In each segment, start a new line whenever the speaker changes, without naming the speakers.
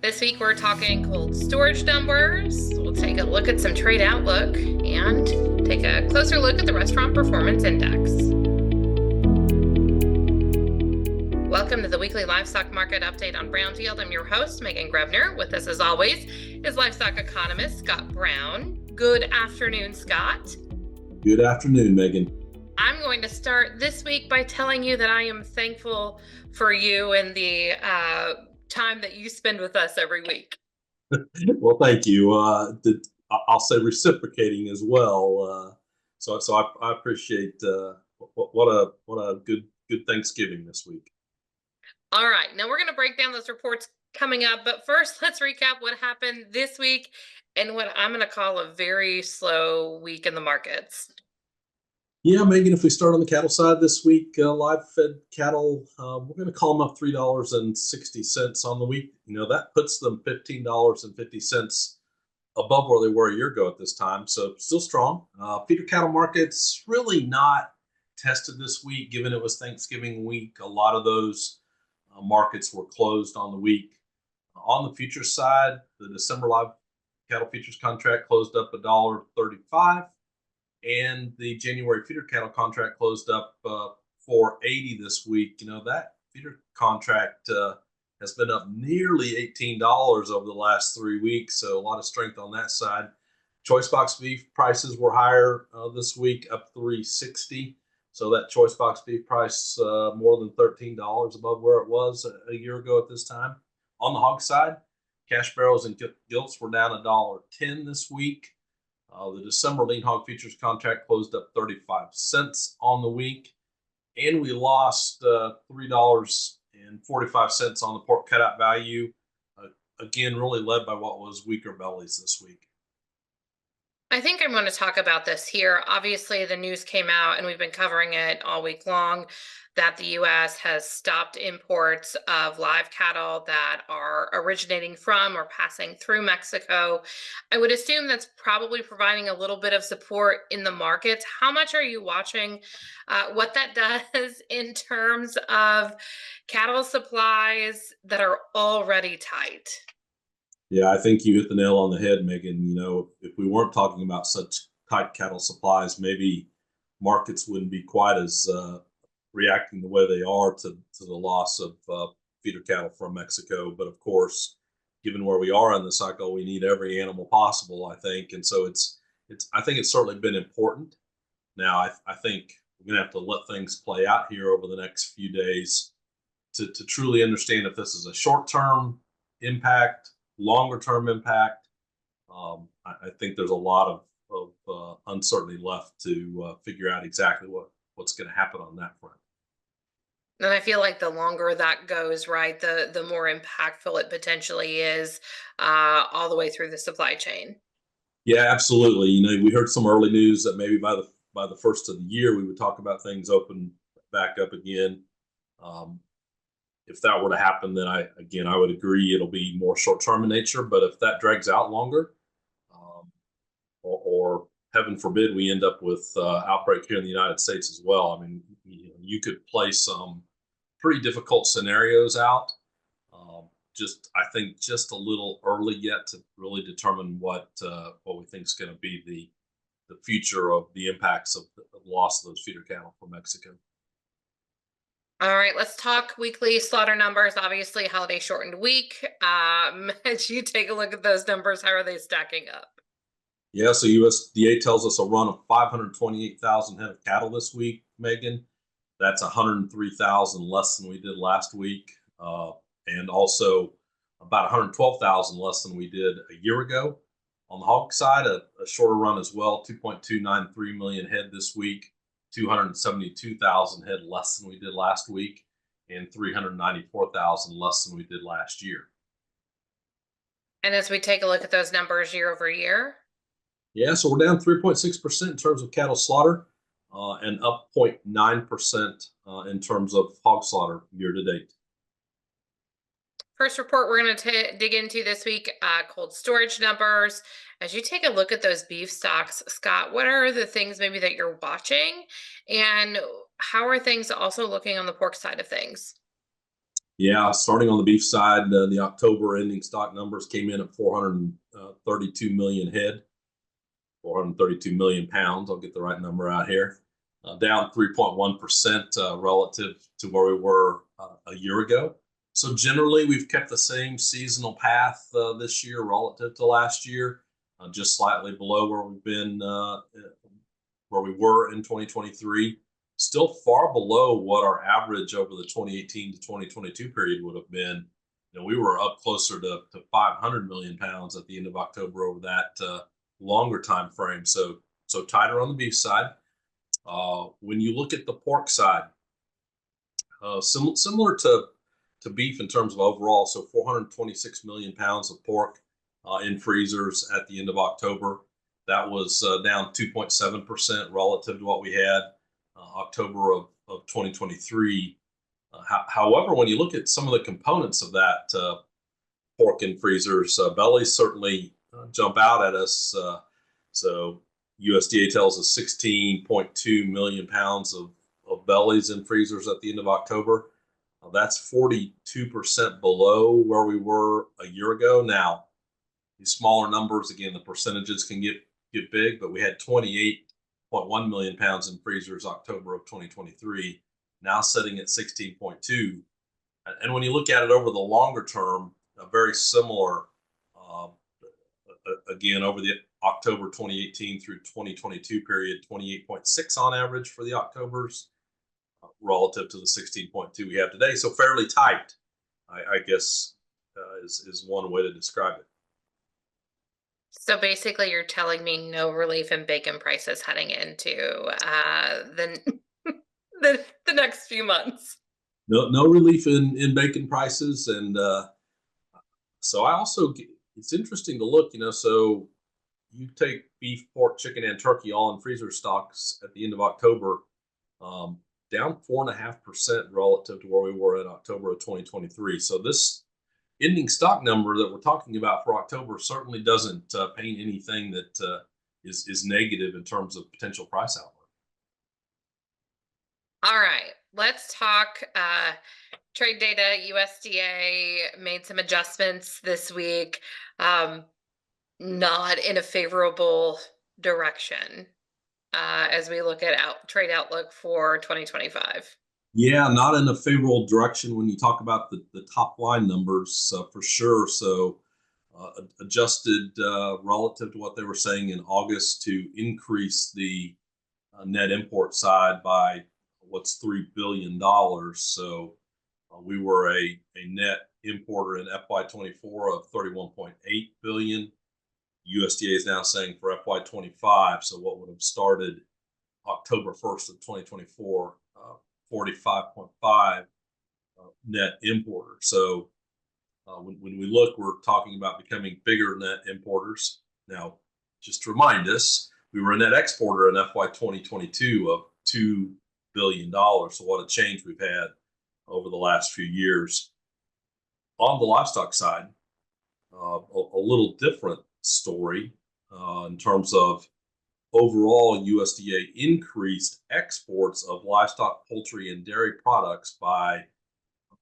This week we're talking cold storage numbers. We'll take a look at some trade outlook and take a closer look at the Restaurant Performance Index. Welcome to the Weekly Livestock Market Update on Brownfield. I'm your host, Meghan Grebner. With us, as always, is livestock economist Scott Brown. Good afternoon, Scott.
Good afternoon, Megan.
I'm going to start this week by telling you that I am thankful for you and the time that you spend with us every week.
Well, thank you. I'll say reciprocating as well. So I appreciate what a good Thanksgiving this week.
All right, now we're going to break down those reports coming up, but first let's recap what happened this week and what I'm going to call a very slow week in the markets.
Yeah, Megan, if we start on the cattle side this week, live fed cattle, we're going to call them up $3.60 on the week. That puts them $15.50 above where they were a year ago at this time. So still strong. Feeder cattle markets really not tested this week, given it was Thanksgiving week. A lot of those markets were closed on the week. On the futures side, the December live cattle futures contract closed up $1.35. And the January feeder cattle contract closed up $4.80 this week. That feeder contract has been up nearly $18 over the last 3 weeks, so a lot of strength on that side. Choice box beef prices were higher this week, up $3.60. So that choice box beef price more than $13 above where it was a year ago at this time. On the hog side, cash barrels and gilts were down $1.10 this week. The December lean hog futures contract closed up 35 cents on the week, and we lost $3.45 on the pork cutout value. Again, really led by what was weaker bellies this week.
I think I'm going to talk about this here. Obviously, the news came out, and we've been covering it all week long, that the U.S. has stopped imports of live cattle that are originating from or passing through Mexico. I would assume that's probably providing a little bit of support in the markets. How much are you watching what that does in terms of cattle supplies that are already tight?
Yeah, I think you hit the nail on the head, Megan. If we weren't talking about such tight cattle supplies, maybe markets wouldn't be quite as reacting the way they are to the loss of feeder cattle from Mexico. But of course, given where we are in the cycle, we need every animal possible, I think. And so I think it's certainly been important. Now, I think we're going to have to let things play out here over the next few days to truly understand if this is a short-term impact, longer term impact. I think there's a lot of uncertainty left to figure out exactly what's going to happen on that front.
And I feel like the longer that goes, right, the more impactful it potentially is all the way through the supply chain.
Yeah, absolutely. We heard some early news that maybe by the first of the year we would talk about things open back up again. If that were to happen, then I would agree it'll be more short term in nature. But if that drags out longer, or heaven forbid we end up with outbreak here in the United States as well, I mean, you could play some pretty difficult scenarios out. I think just a little early yet to really determine what we think is going to be the future of the impacts of the loss of those feeder cattle from Mexico.
All right, let's talk weekly slaughter numbers. Obviously, holiday shortened week. As you take a look at those numbers, how are they stacking up?
Yeah, so USDA tells us a run of 528,000 head of cattle this week, Megan. That's 103,000 less than we did last week, and also about 112,000 less than we did a year ago. On the hog side, a shorter run as well, 2.293 million head this week. 272,000 head less than we did last week, and 394,000 less than we did last year.
And as we take a look at those numbers year over year?
Yeah, so we're down 3.6% in terms of cattle slaughter, and up 0.9% in terms of hog slaughter year to date.
First report we're going to dig into this week, cold storage numbers. As you take a look at those beef stocks, Scott, what are the things maybe that you're watching? And how are things also looking on the pork side of things?
Yeah, starting on the beef side, the October ending stock numbers came in at 432 million head, 432 million pounds. I'll get the right number out here. Down 3.1% relative to where we were a year ago. So generally, we've kept the same seasonal path this year relative to last year, just slightly below where we've been, where we were in 2023. Still far below what our average over the 2018 to 2022 period would have been. You know, we were up closer to 500 million pounds at the end of October over that longer time frame. So tighter on the beef side. When you look at the pork side, similar to beef in terms of overall, so 426 million pounds of pork in freezers at the end of October. That was down 2.7% relative to what we had October of 2023. However, when you look at some of the components of that pork in freezers, bellies certainly jump out at us. So USDA tells us 16.2 million pounds of bellies in freezers at the end of October. That's 42% below where we were a year ago. Now, these smaller numbers, again, the percentages can get big, but we had 28.1 million pounds in freezers October of 2023, now sitting at 16.2. And when you look at it over the longer term, very similar, again, over the October 2018 through 2022 period, 28.6 on average for the Octobers relative to the 16.2 we have today. So fairly tight, I guess, is one way to describe it.
So basically, you're telling me no relief in bacon prices heading into the the next few months.
No relief in bacon prices, and so I also, it's interesting to look, so you take beef, pork, chicken, and turkey all in freezer stocks at the end of October, down 4.5% relative to where we were in October of 2023. So this ending stock number that we're talking about for October certainly doesn't paint anything that is negative in terms of potential price outlook.
All right, let's talk trade data. USDA made some adjustments this week, not in a favorable direction as we look at trade outlook for 2025.
Yeah, not in a favorable direction when you talk about the top line numbers for sure. So adjusted relative to what they were saying in August to increase the net import side by what's $3 billion. So we were a net importer in FY24 of 31.8 billion. USDA is now saying for FY25, so what would have started October 1st of 2024, 45.5 net importer. So when we look, we're talking about becoming bigger net importers. Now, just to remind us, we were a net exporter in FY 2022 of $2 billion. So what a change we've had over the last few years. On the livestock side, a little different story in terms of overall USDA increased exports of livestock, poultry, and dairy products by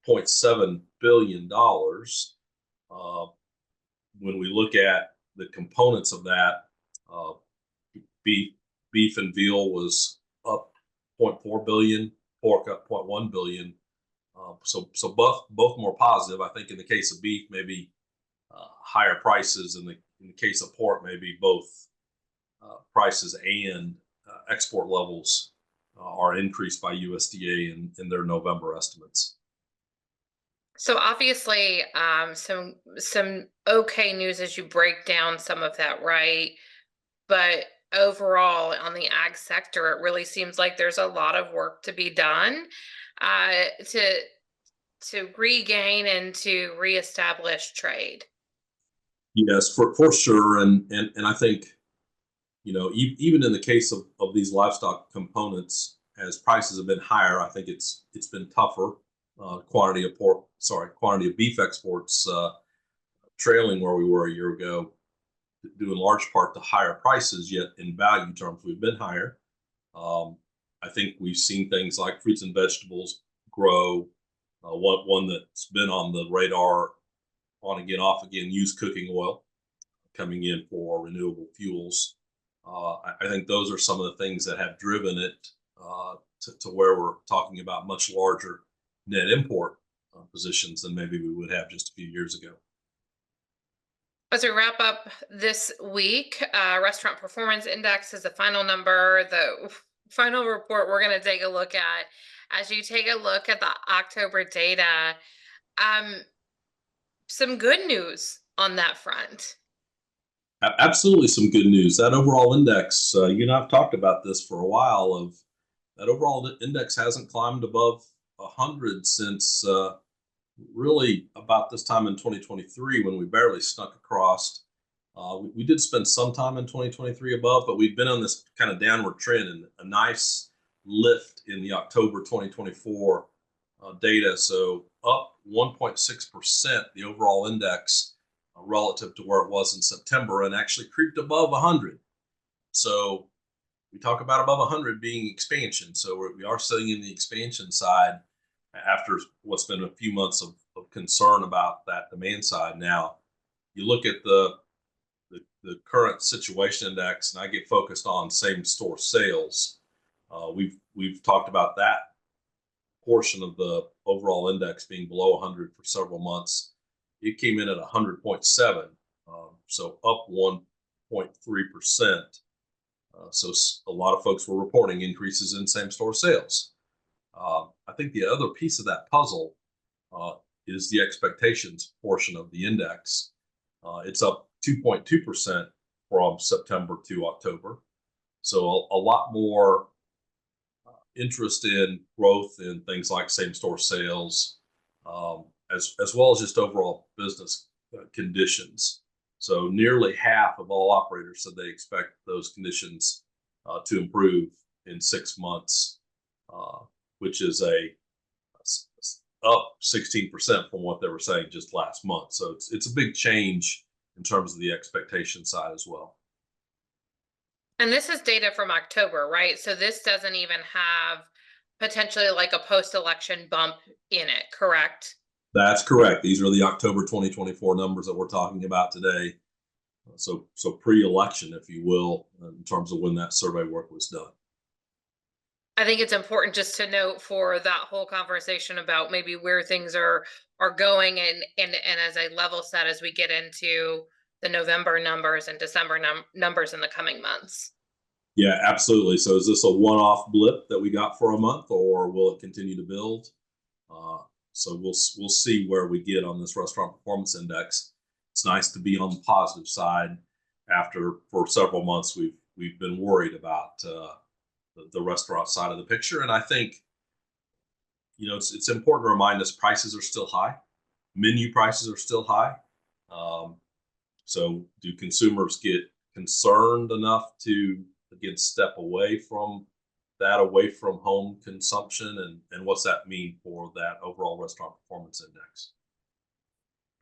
$0.7 billion. When we look at the components of that, beef and veal was up 0.4 billion, pork up 0.1 billion. So both more positive. I think in the case of beef, maybe higher prices. In the case of pork, maybe both prices and export levels are increased by USDA in their November estimates.
So obviously, some okay news as you break down some of that, right? But overall, on the ag sector, it really seems like there's a lot of work to be done to regain and to reestablish trade.
Yes, for sure, and I think even in the case of these livestock components, as prices have been higher, I think it's been tougher. Quantity of beef exports trailing where we were a year ago, due in large part to higher prices. Yet in value terms, we've been higher. I think we've seen things like fruits and vegetables grow. One that's been on the radar, on again, off again, used cooking oil coming in for renewable fuels. I think those are some of the things that have driven it to where we're talking about much larger net import positions than maybe we would have just a few years ago.
As we wrap up this week, Restaurant Performance Index is the final number, the final report we're going to take a look at. As you take a look at the October data, some good news on that front.
Absolutely, some good news. That overall index, you and I've talked about this for a while. Of that overall index hasn't climbed above 100 since really about this time in 2023, when we barely snuck across. We did spend some time in 2023 above, but we've been on this kind of downward trend, and a nice lift in the October 2024 data. So up 1.6%, the overall index relative to where it was in September, and actually creeped above 100. So we talk about above 100 being expansion. So we are sitting in the expansion side after what's been a few months of concern about that demand side. Now, you look at the current situation index, and I get focused on same store sales. We've talked about that portion of the overall index being below 100 for several months. It came in at 100.7, so up 1.3%. So a lot of folks were reporting increases in same store sales. I think the other piece of that puzzle is the expectations portion of the index. It's up 2.2% from September to October. So a lot more interest in growth in things like same store sales, as well as just overall business conditions. So nearly half of all operators said they expect those conditions to improve in 6 months, which is up 16% from what they were saying just last month. So it's a big change in terms of the expectation side as well.
And this is data from October, right? So this doesn't even have potentially like a post-election bump in it, correct?
That's correct. These are the October 2024 numbers that we're talking about today. So pre-election, if you will, in terms of when that survey work was done.
I think it's important just to note for that whole conversation about maybe where things are going, and as a level set as we get into the November numbers and December numbers in the coming months.
Yeah, absolutely. So is this a one-off blip that we got for a month, or will it continue to build? So we'll see where we get on this restaurant performance index. It's nice to be on the positive side after, for several months, we've been worried about the restaurant side of the picture. And I think, it's important to remind us prices are still high. Menu prices are still high. So do consumers get concerned enough to, again, step away from home consumption? And what's that mean for that overall restaurant performance index?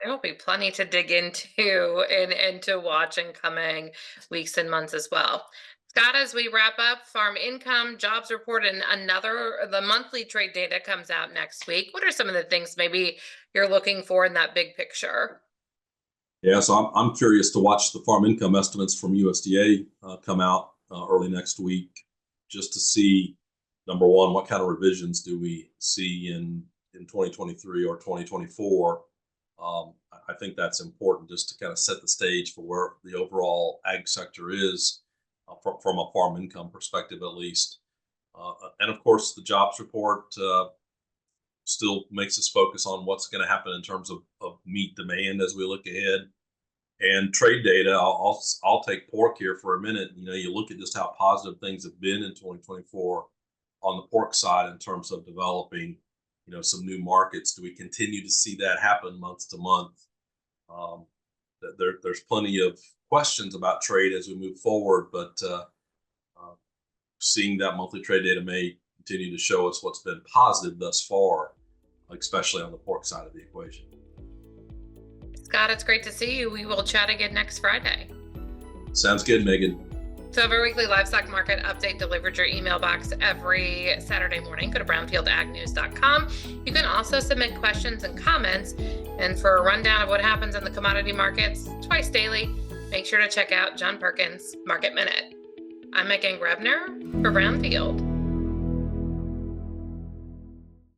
There will be plenty to dig into and to watch in coming weeks and months as well. Scott, as we wrap up, farm income, jobs report, and the monthly trade data comes out next week. What are some of the things maybe you're looking for in that big picture?
Yeah, so I'm curious to watch the farm income estimates from USDA come out early next week, just to see, number one, what kind of revisions do we see in 2023 or 2024. I think that's important just to kind of set the stage for where the overall ag sector is from a farm income perspective, at least. And of course, the jobs report still makes us focus on what's going to happen in terms of meat demand as we look ahead. And trade data, I'll take pork here for a minute. You look at just how positive things have been in 2024 on the pork side in terms of developing, some new markets. Do we continue to see that happen month to month? There's plenty of questions about trade as we move forward, but seeing that monthly trade data may continue to show us what's been positive thus far, especially on the pork side of the equation.
Scott, it's great to see you. We will chat again next Friday.
Sounds good, Megan.
So if our weekly livestock market update delivered your email box every Saturday morning, go to brownfieldagnnews.com. You can also submit questions and comments. And for a rundown of what happens in the commodity markets twice daily, make sure to check out John Perkins' Market Minute. I'm Meghan Grebner for Brownfield.